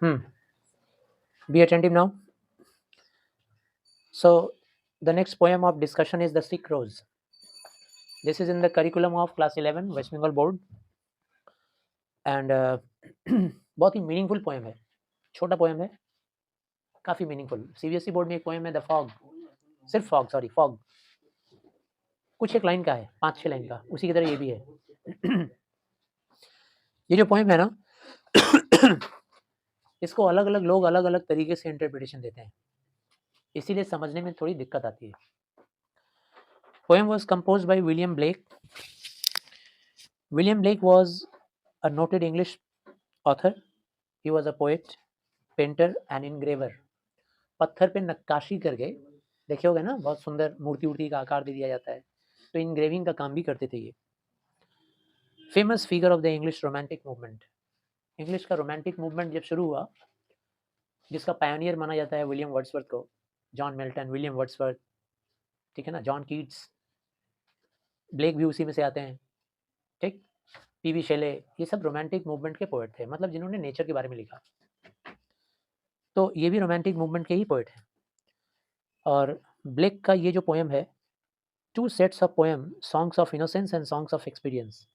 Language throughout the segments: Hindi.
Be attentive now. So the next poem of discussion is The Sick Rose. This is in the curriculum of class 11 West Bengal board and बहुत ही मीनिंगफुल पोएम है, छोटा पोएम है, काफ़ी मीनिंगफुल। सीबीएसई बोर्ड में एक पोएम है द फॉग, सिर्फ फॉग, सॉरी फॉग, कुछ एक लाइन का है, 5-6 लाइन का, उसी की तरह ये भी है। ये जो पोएम है ना, इसको अलग अलग लोग अलग अलग तरीके से इंटरप्रिटेशन देते हैं, इसीलिए समझने में थोड़ी दिक्कत आती है। Poem was compose by William Blake. William Blake was a noted English author. He was a poet, painter and engraver. पत्थर पे नक्काशी करके, देखे होगे ना, बहुत सुंदर मूर्ति उर्ति का आकार दे दिया जाता है, तो इंग्रेविंग का काम भी करते थे ये। Famous figure of the English romantic movement. English का रोमांटिक मूवमेंट जब शुरू हुआ, जिसका पायनियर माना जाता है विलियम वर्ड्सवर्थ को, जॉन मिल्टन, विलियम वर्ड्सवर्थ, ठीक है ना, जॉन कीट्स, ब्लेक भी उसी में से आते हैं, ठीक, पीवी शेले, ये सब रोमांटिक मूवमेंट के पोएट थे, मतलब जिन्होंने नेचर के बारे में लिखा। तो ये भी रोमांटिक मूवमेंट के ही पोएट हैं। और ब्लेक का ये जो पोएम है, 2 sets of poem, songs of innocence and songs of experience,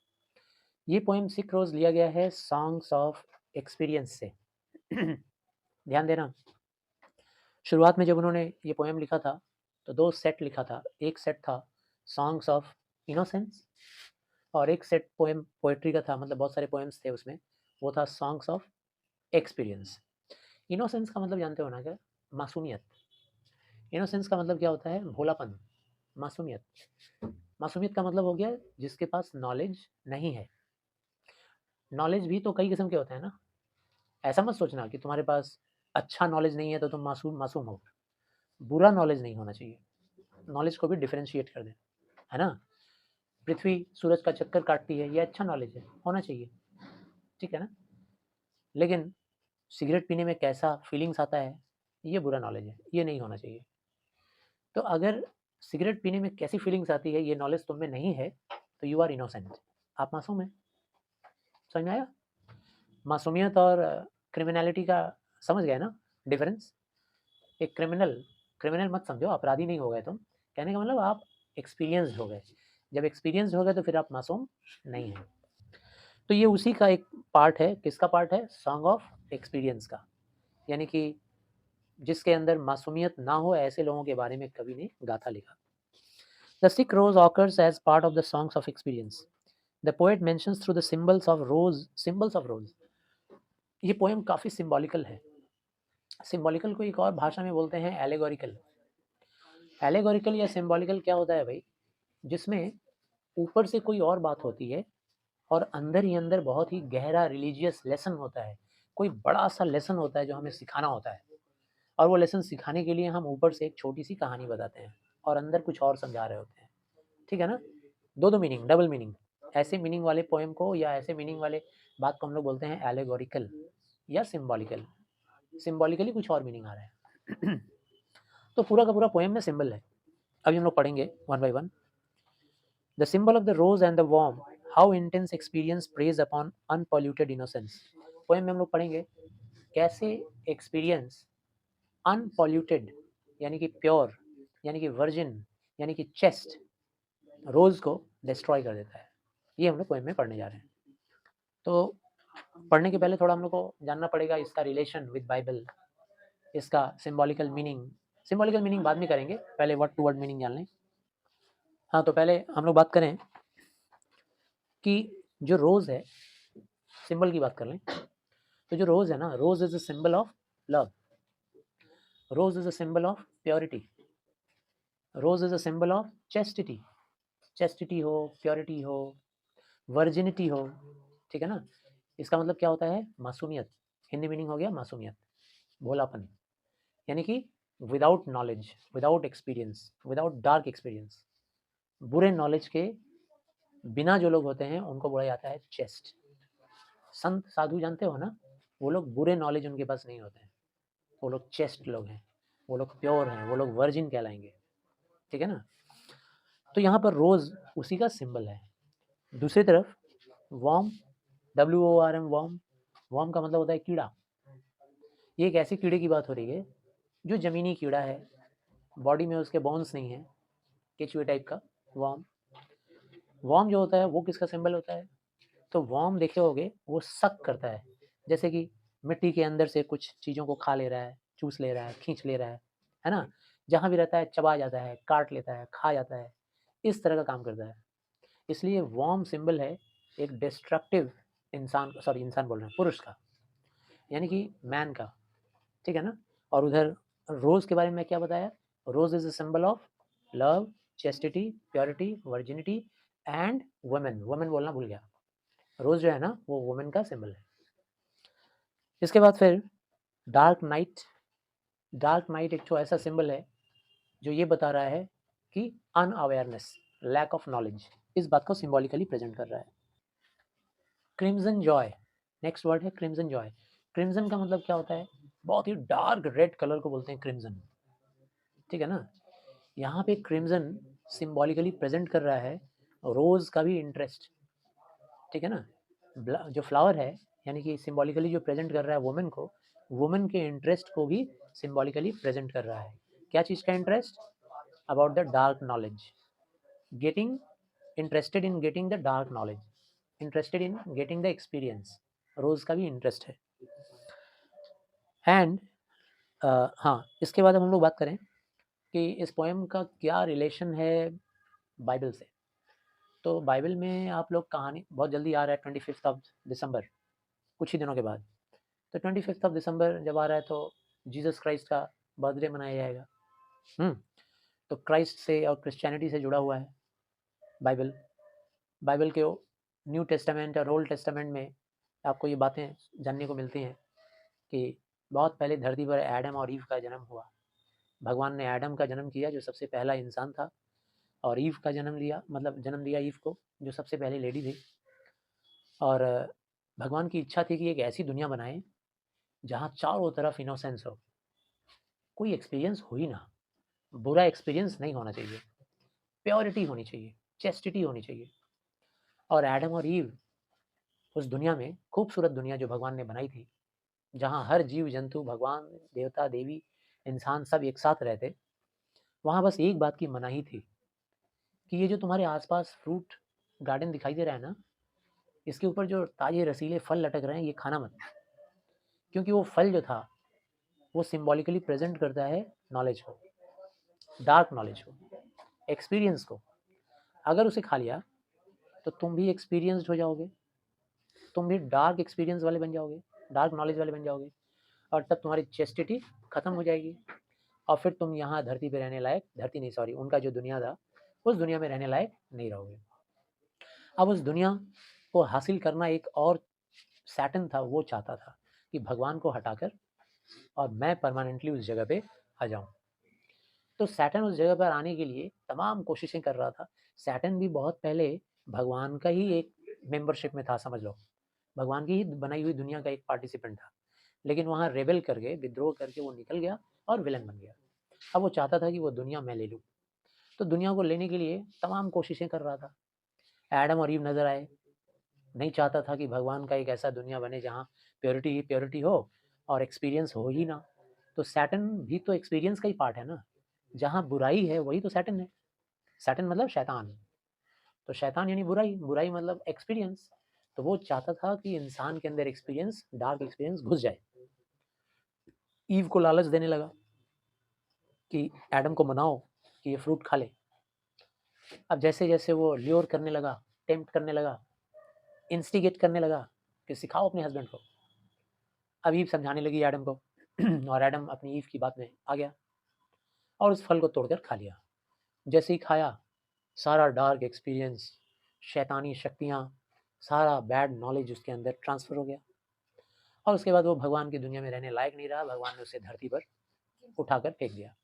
ये पोएम सिक रोज लिया गया है सॉन्ग्स ऑफ एक्सपीरियंस से। ध्यान देना, शुरुआत में जब उन्होंने ये पोएम लिखा था तो 2 सेट लिखा था, एक सेट था सॉन्ग्स ऑफ इनोसेंस और एक सेट पोएम पोएट्री का था, मतलब बहुत सारे पोएम्स थे उसमें, वो था सॉन्ग्स ऑफ एक्सपीरियंस। इनोसेंस का मतलब जानते हो ना क्या, मासूमियत। इनोसेंस का मतलब क्या होता है, भोलापन, मासूमियत। मासूमियत का मतलब हो गया जिसके पास नॉलेज नहीं है। नॉलेज भी तो कई किस्म के होते हैं ना, ऐसा मत सोचना कि तुम्हारे पास अच्छा नॉलेज नहीं है तो तुम मासूम मासूम हो। बुरा नॉलेज नहीं होना चाहिए, नॉलेज को भी डिफरेंशिएट कर दें, है ना। पृथ्वी सूरज का चक्कर काटती है, ये अच्छा नॉलेज है, होना चाहिए, ठीक है ना। लेकिन सिगरेट पीने में कैसा फीलिंग्स आता है, ये बुरा नॉलेज है, ये नहीं होना चाहिए। तो अगर सिगरेट पीने में कैसी फीलिंग्स आती है ये नॉलेज तुम में नहीं है, तो यू आर इनोसेंट, आप मासूम हैं। समझ में आया? मासूमियत और क्रिमिनलिटी का समझ गए ना डिफरेंस। एक क्रिमिनल, क्रिमिनल मत समझो, अपराधी नहीं हो गए तुम, कहने का मतलब आप एक्सपीरियंस्ड हो गए। जब एक्सपीरियंस्ड हो गए तो फिर आप मासूम नहीं हैं। तो ये उसी का एक पार्ट है, किसका पार्ट है, सॉन्ग ऑफ एक्सपीरियंस का, यानी कि जिसके अंदर मासूमियत ना हो ऐसे लोगों के बारे में कवि ने गाथा लिखा। The sick rose occurs as part of the songs of experience. The poet mentions through the symbols of rose, symbols of rose. ये पोएम काफ़ी सिंबॉलिकल है। सिंबॉलिकल को एक और भाषा में बोलते हैं एलेगोरिकल। एलेगोरिकल या सिंबॉलिकल क्या होता है भाई, जिसमें ऊपर से कोई और बात होती है और अंदर ही अंदर बहुत ही गहरा रिलीजियस लेसन होता है, कोई बड़ा सा लेसन होता है जो हमें सिखाना होता है, और वो लेसन सिखाने के लिए हम ऊपर से एक छोटी सी कहानी बताते हैं और अंदर कुछ और समझा रहे होते हैं, ठीक है ना। दो दो मीनिंग, डबल मीनिंग, ऐसे मीनिंग वाले पोएम को या ऐसे मीनिंग वाले बात को हम लोग बोलते हैं एलेगोरिकल या सिंबॉलिकल। सिंबॉलिकली कुछ और मीनिंग आ रहा है। तो पूरा का पूरा पोएम में सिंबल है, अभी हम लोग पढ़ेंगे one by one. The symbol of the rose and the worm, how intense experience preys upon unpolluted innocence. Poem में हम लोग पढ़ेंगे कैसे एक्सपीरियंस अनपॉल्यूटेड, यानी कि प्योर, यानी कि वर्जिन, यानी कि चेस्ट रोज को डिस्ट्रॉय कर देता है। ये हम लोग पोएम में पढ़ने जा रहे हैं। तो पढ़ने के पहले थोड़ा हम लोग को जानना पड़ेगा इसका रिलेशन विद बाइबल, इसका सिंबॉलिकल मीनिंग। सिंबॉलिकल मीनिंग बाद में करेंगे, पहले वर्ड टू वर्ड मीनिंग जान लें। हाँ, तो पहले हम लोग बात करें कि जो रोज़ है, सिंबल की बात कर लें, तो जो रोज़ है ना, rose is a symbol of love, rose is a symbol of purity, rose is a symbol of chastity, chastity हो, प्योरिटी हो, वर्जिनिटी हो, ठीक है ना। इसका मतलब क्या होता है, मासूमियत, हिंदी मीनिंग हो गया मासूमियत, भोलापन, यानी कि without knowledge, without experience, without dark experience, बुरे नॉलेज के बिना जो लोग होते हैं उनको बोला जाता है चेस्ट। संत साधु जानते हो ना, वो लोग बुरे नॉलेज उनके पास नहीं होते हैं, वो लोग चेस्ट लोग हैं, वो लोग प्योर हैं, वो लोग वर्जिन कहलाएंगे, ठीक है ना। तो यहाँ पर रोज उसी का सिंबल है। दूसरी तरफ वॉर्म, WORM, वॉर्म, वॉर्म का मतलब होता है कीड़ा, ये एक ऐसे कीड़े की बात हो रही है जो ज़मीनी कीड़ा है, बॉडी में उसके बोन्स नहीं हैं, केचुए टाइप का वर्म। वर्म जो होता है वो किसका सिंबल होता है? तो वर्म देखे होगे वो सक करता है, जैसे कि मिट्टी के अंदर से कुछ चीज़ों को खा ले रहा है, चूस ले रहा है, खींच ले रहा है ना? जहाँ भी रहता है चबा जाता है, काट लेता है, खा जाता है, इस तरह का काम करता है। इसलिए वर्म सिंबल है एक डिस्ट्रक्टिव इंसान बोल रहे हैं, पुरुष का, यानी कि मैन का, ठीक है ना? और उधर रोज़ के बारे में क्या बताया? Rose is a symbol of love, chastity, purity, virginity and women. Women बोलना भूल गया। रोज़ जो है ना वो वुमेन का सिंबल है। इसके बाद फिर डार्क नाइट। डार्क नाइट एक तो ऐसा सिंबल है जो ये बता रहा है कि अनअवेयरनेस, लैक ऑफ नॉलेज, इस बात को सिंबॉलिकली प्रेजेंट कर रहा है। क्रिम्सन जॉय, नेक्स्ट वर्ड है क्रिम्सन जॉय। क्रिम्सन का मतलब क्या होता है? बहुत ही डार्क रेड कलर को बोलते हैं क्रिम्सन, ठीक है ना? यहाँ पे क्रिम्सन सिंबॉलिकली प्रेजेंट कर रहा है रोज़ का भी इंटरेस्ट, ठीक है ना? जो फ्लावर है, यानी कि सिंबॉलिकली जो प्रेजेंट कर रहा है वुमेन को, वुमेन के इंटरेस्ट को भी सिंबॉलिकली प्रेजेंट कर रहा है। क्या चीज़ का interest? About the dark knowledge, getting interested in getting the dark knowledge, interested in getting the experience. Rose का भी इंटरेस्ट है। एंड हाँ, इसके बाद हम लोग बात करें कि इस पोएम का क्या रिलेशन है बाइबल से। तो बाइबल में आप लोग कहानी बहुत जल्दी आ रहा है 25th ऑफ दिसंबर, कुछ ही दिनों के बाद। तो 25th ऑफ दिसंबर जब आ रहा है तो जीसस क्राइस्ट का बर्थडे मनाया जाएगा। तो क्राइस्ट से और क्रिश्चियनिटी से जुड़ा हुआ है बाइबल। बाइबल के न्यू टेस्टामेंट और ओल्ड टेस्टामेंट में आपको ये बातें जानने को मिलती हैं कि बहुत पहले धरती पर एडम और ईव का जन्म हुआ। भगवान ने एडम का जन्म किया जो सबसे पहला इंसान था, और ईव का जन्म दिया ईव को जो सबसे पहली लेडी थी। और भगवान की इच्छा थी कि एक ऐसी दुनिया बनाए जहाँ चारों तरफ इनोसेंस हो, कोई एक्सपीरियंस हो ही ना, बुरा एक्सपीरियंस नहीं होना चाहिए, प्योरिटी होनी चाहिए, चेस्टिटी होनी चाहिए। और एडम और ईव उस दुनिया में, खूबसूरत दुनिया जो भगवान ने बनाई थी, जहाँ हर जीव जंतु, भगवान, देवता, देवी, इंसान सब एक साथ रहते, वहाँ बस एक बात की मनाही थी कि ये जो तुम्हारे आसपास फ्रूट गार्डन दिखाई दे रहा है ना, इसके ऊपर जो ताजे रसीले फल लटक रहे हैं ये खाना मत, क्योंकि वो फल जो था वो सिंबॉलिकली प्रेजेंट करता है नॉलेज को, डार्क नॉलेज को, एक्सपीरियंस को। अगर उसे खा लिया तो तुम भी एक्सपीरियंस्ड हो जाओगे, तुम भी डार्क एक्सपीरियंस वाले बन जाओगे, डार्क नॉलेज वाले बन जाओगे, और तब तुम्हारी चेस्टिटी खत्म हो जाएगी, और फिर तुम यहाँ धरती पे रहने लायक, धरती नहीं सॉरी, उनका जो दुनिया था उस दुनिया में रहने लायक नहीं रहोगे। अब उस दुनिया को हासिल करना एक और सैटर्न था, वो चाहता था कि भगवान को हटाकर और मैं परमानेंटली उस जगह पे आ जाऊं। तो सैटर्न उस जगह पर आने के लिए तमाम कोशिशें कर रहा था। सैटर्न भी बहुत पहले भगवान का ही एक मेंबरशिप में था, समझ लो, भगवान की ही बनाई हुई दुनिया का एक पार्टिसिपेंट था, लेकिन वहाँ रेबेल करके, विद्रोह करके वो निकल गया और विलन बन गया। अब वो चाहता था कि वो दुनिया मैं ले लूँ, तो दुनिया को लेने के लिए तमाम कोशिशें कर रहा था। एडम और ईव नजर आए, नहीं चाहता था कि भगवान का एक ऐसा दुनिया बने जहाँ प्योरिटी ही प्योरिटी हो और एक्सपीरियंस हो ही ना। तो सैटर्न भी तो एक्सपीरियंस का ही पार्ट है ना, जहाँ बुराई है वही तो सैटर्न है। सैटर्न मतलब शैतान, तो शैतान यानी बुराई, बुराई मतलब एक्सपीरियंस। तो वो चाहता था कि इंसान के अंदर एक्सपीरियंस, डार्क एक्सपीरियंस घुस जाए। ईव को लालच देने लगा कि एडम को मनाओ कि ये फ्रूट खा ले। अब जैसे जैसे वो ल्योर करने लगा, टेम्प्ट करने लगा, इंस्टिगेट करने लगा कि सिखाओ अपने हस्बैंड को। अब ईव समझाने लगी एडम को और एडम अपनी ईव की बात में आ गया और उस फल को तोड़कर खा लिया। जैसे ही खाया, सारा डार्क एक्सपीरियंस, शैतानी शक्तियाँ, सारा बैड नॉलेज उसके अंदर ट्रांसफ़र हो गया, और उसके बाद वो भगवान की दुनिया में रहने लायक नहीं रहा। भगवान ने उसे धरती पर उठाकर फेंक दिया,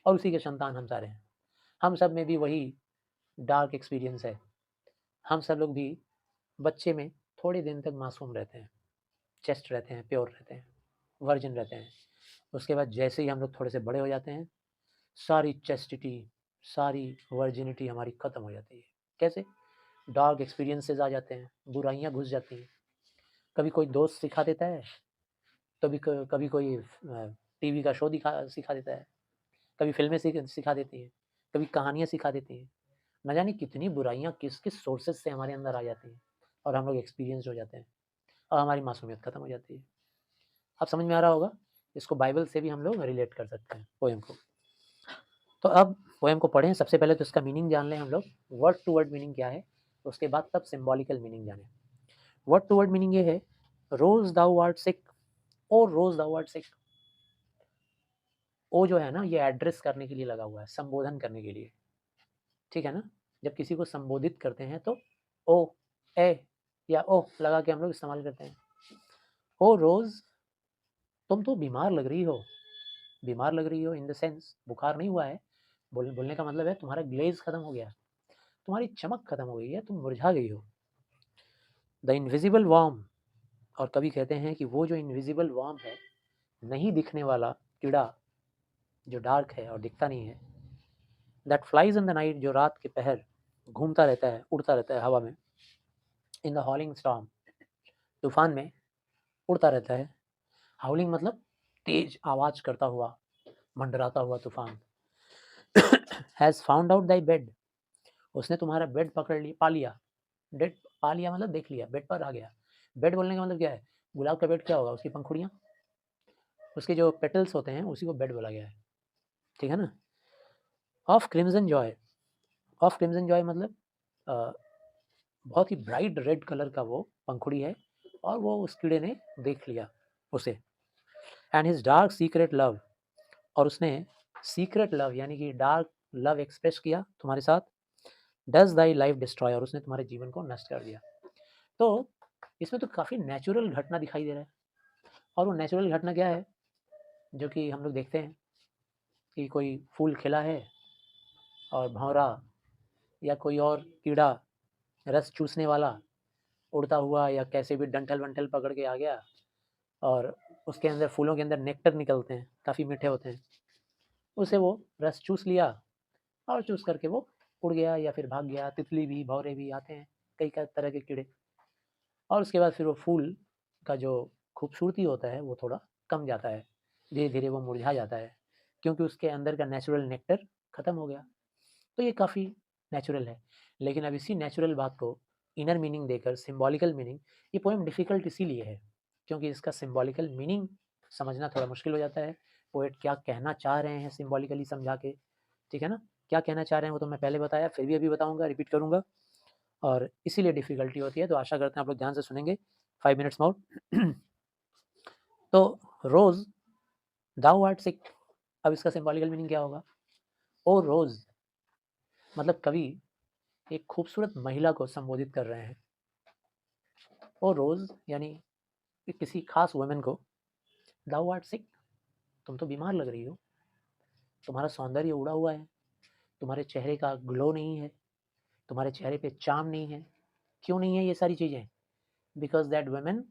और उसी के संतान हम सारे हैं। हम सब में भी वही डार्क एक्सपीरियंस है। हम सब लोग भी बच्चे में थोड़े दिन तक मासूम रहते हैं, चेस्ट रहते हैं, प्योर रहते हैं, वर्जिन रहते हैं। उसके बाद जैसे ही हम लोग थोड़े से बड़े हो जाते हैं, सारी चेस्टिटी, सारी वर्जिनिटी हमारी ख़त्म हो जाती है। कैसे? डार्क एक्सपीरियंसेस आ जाते हैं, बुराइयाँ घुस जाती हैं। कभी कोई दोस्त सिखा देता है तो कभी कोई टीवी का शो सिखा देता है, कभी फ़िल्में सिखा देती हैं, कभी कहानियाँ सिखा देती हैं। न जाने कितनी बुराइयाँ किस-किस सोर्सेज़ से हमारे अंदर आ जाती हैं और हम लोग एक्सपीरियंस्ड हो जाते हैं और हमारी मासूमियत खत्म हो जाती है। अब समझ में आ रहा होगा? इसको बाइबल से भी हम लोग रिलेट कर सकते हैं पोएम को। तो अब पोएम को पढ़ें, सबसे पहले तो इसका मीनिंग जान लें हम लोग, वर्ड टू वर्ड मीनिंग क्या है, उसके बाद तब सिंबॉलिकल मीनिंग जानें। वर्ड टू वर्ड मीनिंग ये है, रोज़ दाउ आर्ट सिक, ओ रोज़ दाउ आर्ट सिक। ओ जो है ना, ये एड्रेस करने के लिए लगा हुआ है, संबोधन करने के लिए, ठीक है ना? जब किसी को संबोधित करते हैं तो ओ, ए या ओ लगा के हम लोग इस्तेमाल करते हैं। ओ रोज़, तुम तो बीमार लग रही हो। बीमार लग रही हो इन द सेंस बुखार नहीं हुआ है, बोलने का मतलब है तुम्हारा ग्लेज़ खत्म हो गया, तुम्हारी चमक खत्म हो गई है, तुम मुरझा गई हो। द इनविजिबल वार्म, और कभी कहते हैं कि वो जो इनविजिबल वार्म है, नहीं दिखने वाला कीड़ा, जो डार्क है और दिखता नहीं है, that flies in the night, जो रात के पहर घूमता रहता है, उड़ता रहता है हवा में, इन द हॉलिंग स्टॉर्म, तूफान में उड़ता रहता है। हाउलिंग मतलब तेज आवाज करता हुआ, मंडराता हुआ तूफान। Has found out thy bed, उसने तुम्हारा बेड पकड़ लिया, पा लिया। बेड पा लिया मतलब देख लिया, बेड पर आ गया। बेड बोलने का मतलब क्या है? गुलाब का बेड क्या होगा? उसकी पंखुड़ियाँ, उसके जो पेटल्स होते हैं, उसी को बेड बोला गया है, ठीक है ना? Of crimson Joy, of crimson Joy मतलब बहुत ही ब्राइट रेड कलर का वो पंखुड़ी है और वो उस कीड़े ने देख लिया उसे। And his dark secret love, और उसने सीक्रेट लव यानी कि डार्क लव एक्सप्रेस किया तुम्हारे साथ। डज दाई लाइफ डिस्ट्रॉय, और उसने तुम्हारे जीवन को नष्ट कर दिया। तो इसमें तो काफ़ी नेचुरल घटना दिखाई दे रहा है, और वो नेचुरल घटना क्या है? जो कि हम लोग देखते हैं कि कोई फूल खिला है और भंवरा या कोई और कीड़ा, रस चूसने वाला, उड़ता हुआ या कैसे भी डंठल वंठल पकड़ के आ गया और उसके अंदर, फूलों के अंदर नेक्टर निकलते हैं, काफ़ी मीठे होते हैं, उसे वो रस चूस लिया और चूस करके वो उड़ गया या फिर भाग गया। तितली भी, भौरे भी आते हैं, कई तरह के कीड़े, और उसके बाद फिर वो फूल का जो खूबसूरती होता है वो थोड़ा कम जाता है, धीरे धीरे वो मुरझा जाता है, क्योंकि उसके अंदर का नेचुरल नेक्टर ख़त्म हो गया। तो ये काफ़ी नेचुरल है। लेकिन अब इसी नेचुरल बात को इनर मीनिंग देकर, सिंबॉलिकल मीनिंग, ये पोएम डिफ़िकल्ट इसीलिए है क्योंकि इसका सिंबॉलिकल मीनिंग समझना थोड़ा मुश्किल हो जाता है। पोएट क्या कहना चाह रहे हैं सिंबॉलिकली समझा के, ठीक है ना? क्या कहना चाह रहे हैं वो तो मैं पहले बताया, फिर भी अभी बताऊँगा, रिपीट करूँगा, और इसीलिए डिफ़िकल्टी होती है। तो आशा करते हैं आप लोग ध्यान से सुनेंगे। 5 मिनट्स मोर। तो रोज़ दाउ आर्ट सिक, अब इसका सिंबॉलिकल मीनिंग क्या होगा? ओ रोज़ मतलब कवि एक खूबसूरत महिला को संबोधित कर रहे हैं। ओ रोज़ यानी कि किसी खास वुमन को, दाउ आर्ट सिक, तुम तो बीमार लग रही हो, तुम्हारा सौंदर्य उड़ा हुआ है, तुम्हारे चेहरे का ग्लो नहीं है, तुम्हारे चेहरे पे चार्म नहीं है। क्यों नहीं है ये सारी चीज़ें? Because that woman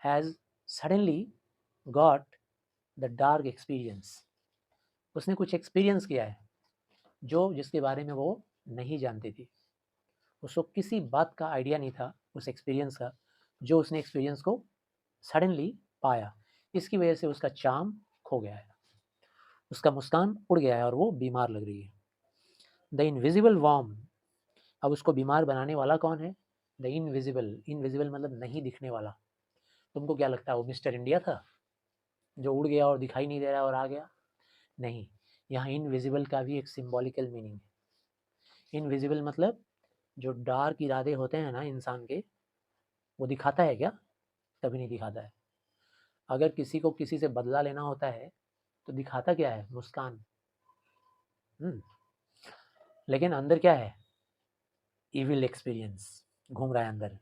has suddenly got the dark experience, उसने कुछ एक्सपीरियंस किया है जो जिसके बारे में वो नहीं जानती थी। उसको किसी बात का आइडिया नहीं था उस एक्सपीरियंस का, जो उसने एक्सपीरियंस को सडनली पाया। इसकी वजह से उसका चार्म खो गया है, उसका मुस्कान उड़ गया है और वो बीमार लग रही है। द इनविजिबल वार्म, अब उसको बीमार बनाने वाला कौन है? द इनविजिबल, इनविजिबल मतलब नहीं दिखने वाला। तुमको क्या लगता है वो मिस्टर इंडिया था जो उड़ गया और दिखाई नहीं दे रहा और आ गया? नहीं, यहाँ इनविजिबल का भी एक सिंबॉलिकल मीनिंग है। इनविजिबल मतलब जो डार्क इरादे होते हैं ना इंसान के, वो दिखाता है क्या? कभी नहीं दिखाता है। अगर किसी को किसी से बदला लेना होता है तो दिखाता क्या है? मुस्कान। लेकिन अंदर क्या है? इविल एक्सपीरियंस घूम रहा है अंदर।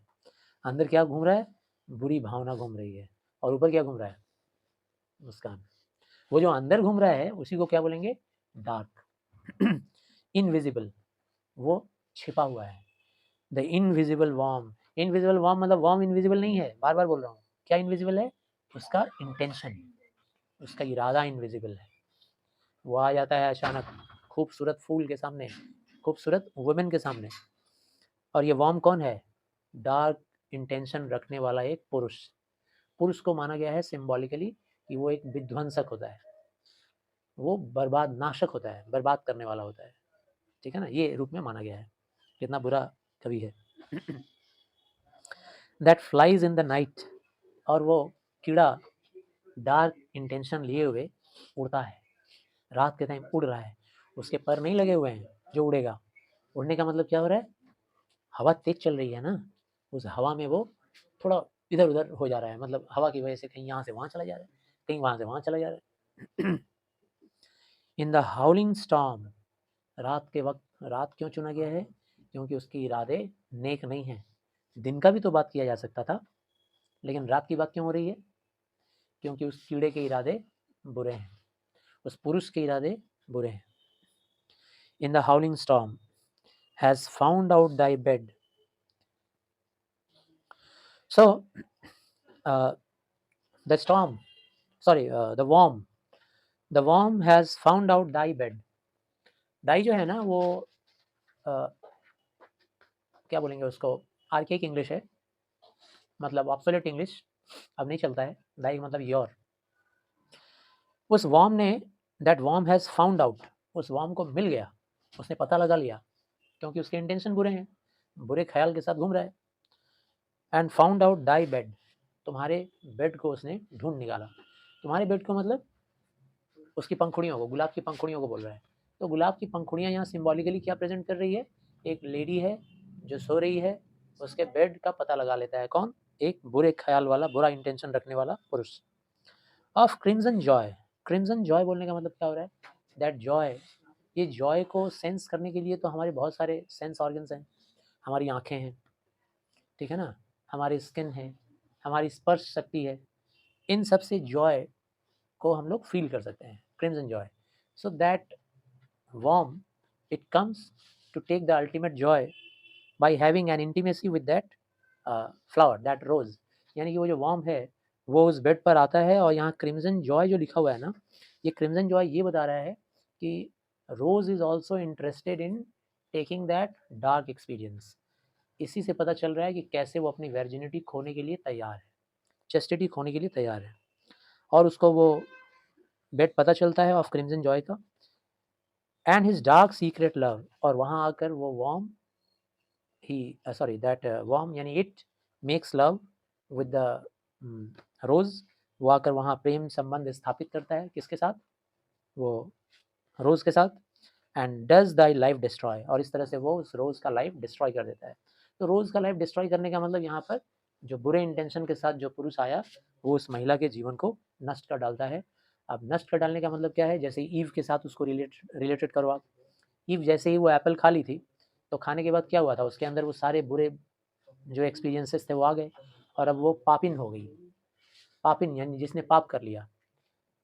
अंदर क्या घूम रहा है? बुरी भावना घूम रही है, और ऊपर क्या घूम रहा है? मुस्कान। वो जो अंदर घूम रहा है उसी को क्या बोलेंगे? डार्क। इनविजिबल, वो छिपा हुआ है। The invisible warm, invisible warm मतलब वार्म इनविजिबल नहीं है, बार बार बोल रहा हूँ। क्या इनविजिबल है? उसका इंटेंशन, उसका इरादा इनविजिबल है। वो आ जाता है अचानक खूबसूरत फूल के सामने, खूबसूरत वुमेन के सामने, और ये वार्म कौन है? डार्क इंटेंशन रखने वाला एक पुरुष। पुरुष को माना गया है सिम्बॉलिकली कि वो एक विध्वंसक होता है, वो बर्बाद नाशक होता है, बर्बाद करने वाला होता है, ठीक है ना, ये रूप में माना गया है। कितना बुरा कवि है। That flies in the night, और वो कीड़ा डार्क इंटेंशन लिए हुए उड़ता है, रात के टाइम उड़ रहा है, उसके पर नहीं लगे हुए हैं जो उड़ेगा। उड़ने का मतलब क्या हो रहा है, हवा तेज चल रही है ना, उस हवा में वो थोड़ा इधर उधर हो जा रहा है, मतलब हवा की वजह से कहीं यहाँ से वहाँ चला जा रहा है, कहीं वहाँ से वहाँ चला जा रहा है। इन द हाउलिंग स्टॉर्म, रात के वक्त, रात क्यों चुना गया है, क्योंकि उसके इरादे नेक नहीं हैं। दिन का भी तो बात किया जा सकता था, लेकिन रात की बात क्यों हो रही है, क्योंकि उस कीड़े के इरादे बुरे हैं, उस पुरुष के इरादे बुरे हैं। In the howling storm has found out thy bed, so the storm, sorry the worm has found out thy bed. Thy जो है ना वो क्या बोलेंगे उसको, आर्केक इंग्लिश है, मतलब ऑब्सोलेट इंग्लिश अब नहीं चलता है। दाई मतलब योर। उस वॉर्म ने, that worm has found out, उस वॉर्म को मिल गया, उसने पता लगा लिया, क्योंकि उसके इंटेंशन बुरे हैं, बुरे ख्याल के साथ घूम रहा है। And found out thy bed, तुम्हारे बेड को उसने ढूंढ निकाला। तुम्हारे बेड को मतलब उसकी पंखुड़ियों को, गुलाब की पंखुड़ियों को बोल रहा है। तो गुलाब की पंखुड़ियाँ यहाँ सिम्बॉलिकली क्या प्रेजेंट कर रही है, एक लेडी है जो सो रही है, उसके बेड का पता लगा लेता है कौन, एक बुरे ख्याल वाला, बुरा इंटेंशन रखने वाला पुरुष। Of crimson Joy, crimson Joy बोलने का मतलब क्या हो रहा है, दैट जॉय, ये जॉय को सेंस करने के लिए तो हमारे बहुत सारे सेंस ऑर्गन्स हैं, हमारी आँखें हैं, ठीक है ना, हमारी स्किन है, हमारी स्पर्श शक्ति है, इन सब से जॉय को हम लोग फील कर सकते हैं, crimson Joy. So that worm, it comes to take the ultimate joy by having an intimacy with that flower, that rose। यानी कि वो जो worm है वो उस बेड पर आता है, और यहाँ क्रिम्जन जॉय जो लिखा हुआ है ना, ये क्रिम्जन जॉय ये बता रहा है कि rose is also interested in taking that dark experience. इसी से पता चल रहा है कि कैसे वो अपनी वर्जिनिटी खोने के लिए तैयार है, चेस्टिटी खोने के लिए तैयार है, और उसको वो बेड पता चलता है ऑफ क्रिम्जन जॉय का। And his dark secret love, और वहाँ आकर वो वॉर्म ही सॉरी दैट वॉर्म यानी it makes love with the rose, वो आकर वहाँ प्रेम संबंध स्थापित करता है, किसके साथ, वो रोज के साथ। And does thy life destroy, और इस तरह से वो उस रोज का लाइफ डिस्ट्रॉय कर देता है। तो रोज का लाइफ डिस्ट्रॉय करने का मतलब यहाँ पर जो बुरे इंटेंशन के साथ जो पुरुष आया वो उस महिला के जीवन को नष्ट कर डालता है। अब नष्ट कर डालने का मतलब क्या है, जैसे ईव के साथ उसको रिलेटेड करो आप। ईव जैसे ही वो एप्पल खा ली थी, तो खाने के बाद क्या हुआ था, उसके अंदर वो सारे बुरे जो एक्सपीरियंसेस थे वो आ गए, और अब वो पापिन हो गई। पापिन यानी जिसने पाप कर लिया,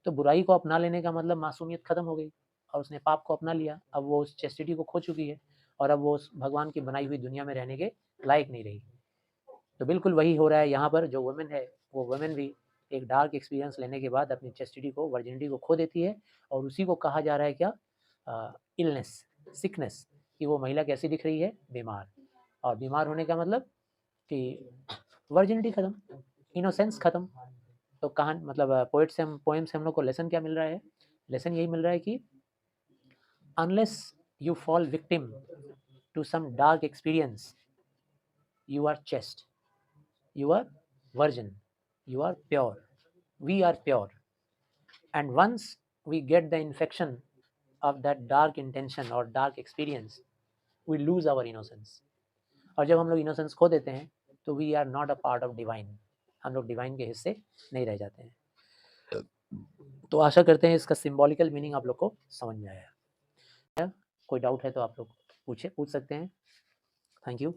तो बुराई को अपना लेने का मतलब मासूमियत खत्म हो गई, और उसने पाप को अपना लिया, अब वो उस चेस्टिटी को खो चुकी है, और अब वो उस भगवान की बनाई हुई दुनिया में रहने के लायक नहीं रही। तो बिल्कुल वही हो रहा है यहाँ पर, जो वुमेन है वो वुमेन भी एक डार्क एक्सपीरियंस लेने के बाद अपनी चेस्टिटी को, वर्जिनिटी को खो देती है, और उसी को कहा जा रहा है क्या, इलनेस, सिकनेस, कि वो महिला कैसी दिख रही है, बीमार। और बीमार होने का मतलब कि वर्जिनिटी खत्म, इनोसेंस खत्म। तो कहान मतलब पोएट से हम, पोएम से हम लोग को लेसन क्या मिल रहा है, लेसन यही मिल रहा है कि unless you fall victim to some dark experience, you are chaste, you are virgin, you are pure, we are pure, and once we get the infection of that dark intention or dark experience, we lose our innocence। और जब हम लोग इनोसेंस खो देते हैं तो we are not a part of divine, हम लोग डिवाइन के हिस्से नहीं रह जाते हैं। तो आशा करते हैं इसका सिंबॉलिकल मीनिंग आप लोग को समझ में आया। कोई डाउट है तो आप लोग पूछ सकते हैं। Thank you.